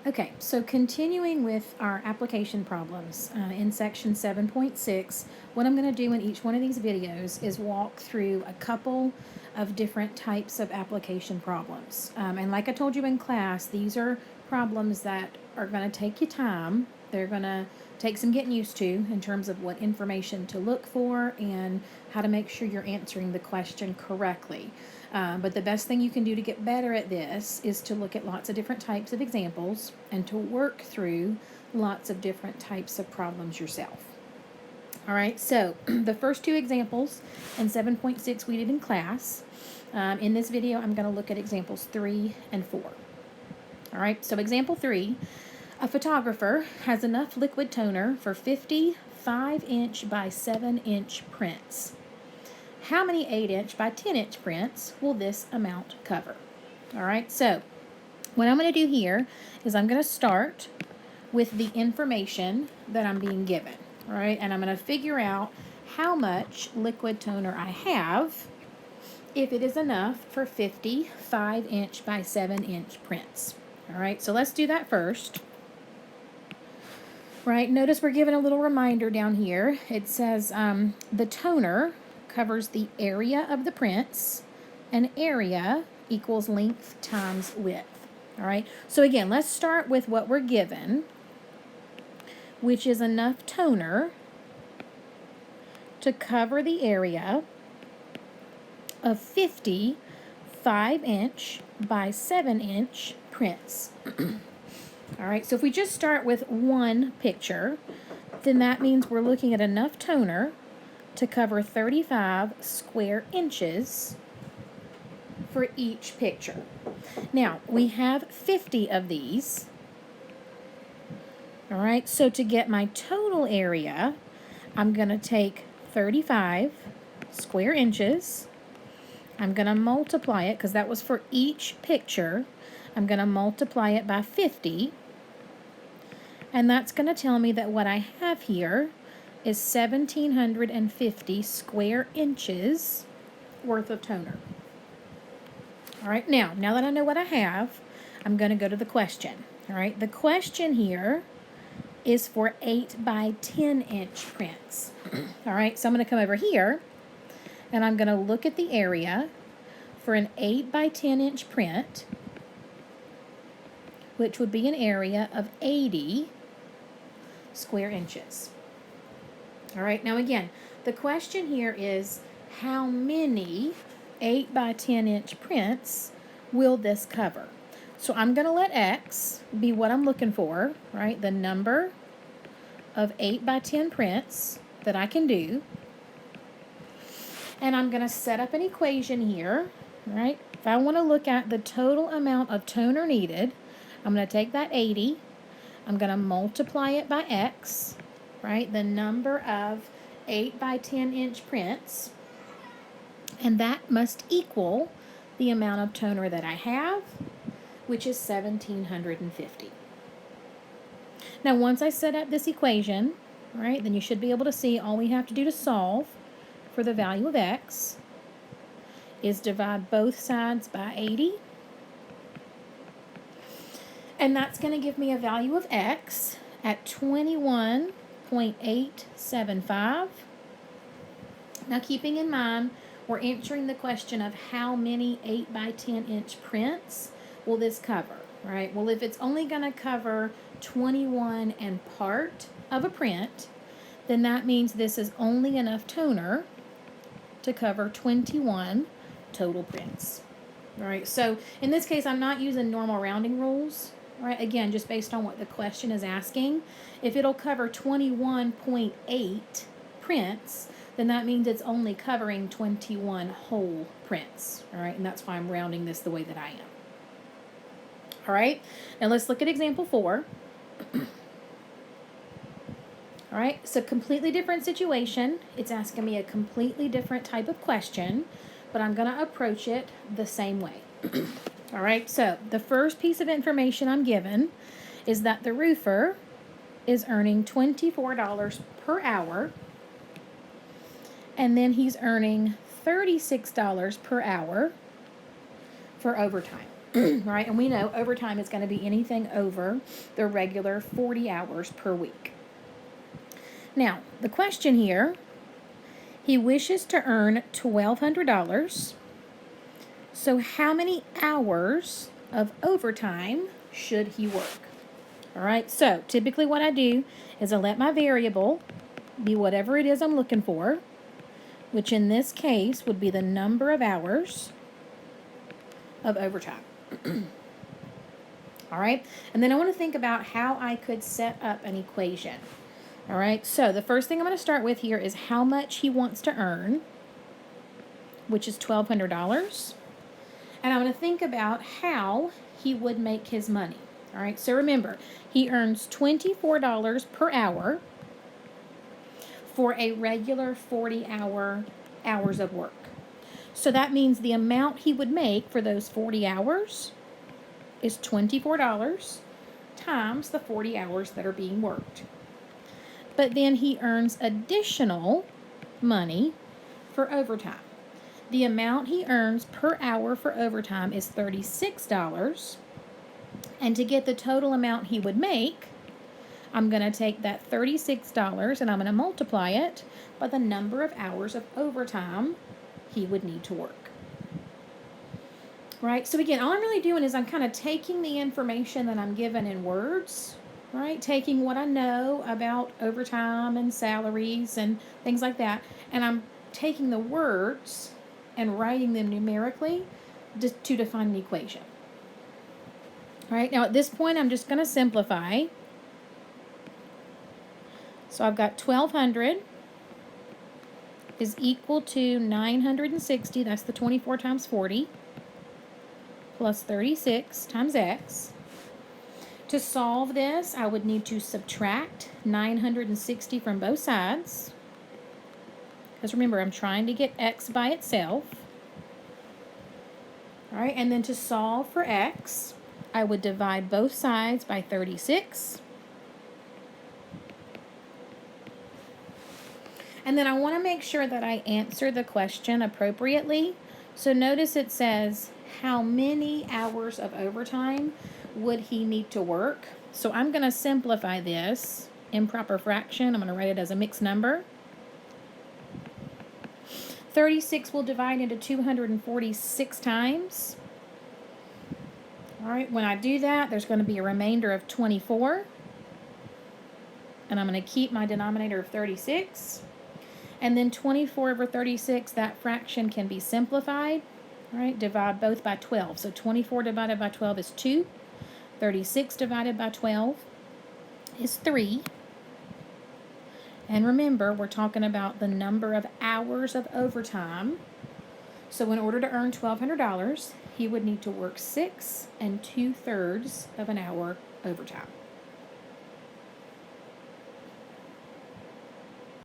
Okay, so continuing with our application problems in section 7.6, what I'm going to do in each one of these videos is walk through a couple of different types of application problems. And like I told you in class, these are problems that are going to take you time. They're going to take some getting used to in terms of what information to look for and how to make sure you're answering the question correctly. But the best thing you can do to get better at this is to look at lots of different types of examples and to work through lots of different types of problems yourself. All right, so the first two examples in 7.6 we did in class. In this video, I'm going to look at examples 3 and 4. All right, so example 3, a photographer has enough liquid toner for 50 5-inch by 7-inch prints. How many 8-inch by 10-inch prints will this amount cover? All right, so what I'm going to do here is I'm going to start with the information that I'm being given. All right, and I'm going to figure out how much liquid toner I have if it is enough for 50 5-inch by 7-inch prints. All right, so let's do that first. Right, notice we're given a little reminder down here. It says the toner covers the area of the prints, and area equals length times width. All right, so again, let's start with what we're given, which is enough toner to cover the area of 50 5-inch by 7-inch prints. All right, so if we just start with one picture, then that means we're looking at enough toner to cover 35 square inches for each picture. Now, we have 50 of these. All right, so to get my total area, I'm going to take 35 square inches. I'm going to multiply it, because that was for each picture. I'm going to multiply it by 50. And that's going to tell me that what I have here is 1,750 square inches worth of toner. All right, now that I know what I have, I'm going to go to the question. All right, the question here is for 8 by 10-inch prints. All right, so I'm going to come over here, and I'm going to look at the area for an 8 by 10-inch print, which would be an area of 80 square inches. All right, now again, the question here is how many 8 by 10-inch prints will this cover? So I'm going to let X be what I'm looking for, right? The number of 8 by 10 prints that I can do. And I'm going to set up an equation here, right? If I want to look at the total amount of toner needed, I'm going to take that 80, I'm going to multiply it by X, right? The number of 8 by 10-inch prints. And that must equal the amount of toner that I have, which is 1,750. Now, once I set up this equation, right, then you should be able to see all we have to do to solve for the value of X is divide both sides by 80. And that's going to give me a value of X at 21.875. Now, keeping in mind, we're answering the question of how many 8 by 10-inch prints will this cover, right? Well, if it's only going to cover 21 and part of a print, then that means this is only enough toner to cover 21 total prints. All right, so in this case, I'm not using normal rounding rules, right? Again, just based on what the question is asking. If it'll cover 21.8 prints, then that means it's only covering 21 whole prints, all right? And that's why I'm rounding this the way that I am. All right, now let's look at example 4. All right, so completely different situation. It's asking me a completely different type of question, but I'm going to approach it the same way. All right, so the first piece of information I'm given is that the roofer is earning $24 per hour, and then he's earning $36 per hour for overtime. right? And we know overtime is going to be anything over the regular 40 hours per week. Now, the question here, he wishes to earn $1,200. So how many hours of overtime should he work? All right, so typically what I do is I let my variable be whatever it is I'm looking for, which in this case would be the number of hours of overtime. All right, and then I want to think about how I could set up an equation. All right, so the first thing I'm going to start with here is how much he wants to earn, which is $1,200. And I'm going to think about how he would make his money. All right, so remember, he earns $24 per hour for a regular 40 hours of work. So that means the amount he would make for those 40 hours is $24 times the 40 hours that are being worked. But then he earns additional money for overtime. The amount he earns per hour for overtime is $36. And to get the total amount he would make, I'm going to take that $36 and I'm going to multiply it by the number of hours of overtime he would need to work. Right? So again, all I'm really doing is I'm kind of taking the information that I'm given in words, right? Taking what I know about overtime and salaries and things like that, and I'm taking the words and writing them numerically to define an equation. All right, now at this point, I'm just going to simplify. So I've got 1,200 is equal to 960, that's the 24 times 40, plus 36 times x. To solve this, I would need to subtract 960 from both sides. Because remember, I'm trying to get x by itself. All right, and then to solve for x, I would divide both sides by 36. And then I want to make sure that I answer the question appropriately. So notice it says, how many hours of overtime would he need to work? So I'm going to simplify this improper fraction. I'm going to write it as a mixed number. 36 will divide into 246 times. All right, when I do that, there's going to be a remainder of 24. And I'm going to keep my denominator of 36. And then 24 over 36, that fraction can be simplified. All right, divide both by 12. So 24 divided by 12 is 2. 36 divided by 12 is 3. And remember, we're talking about the number of hours of overtime. So in order to earn $1,200, he would need to work 6 2/3 of an hour overtime.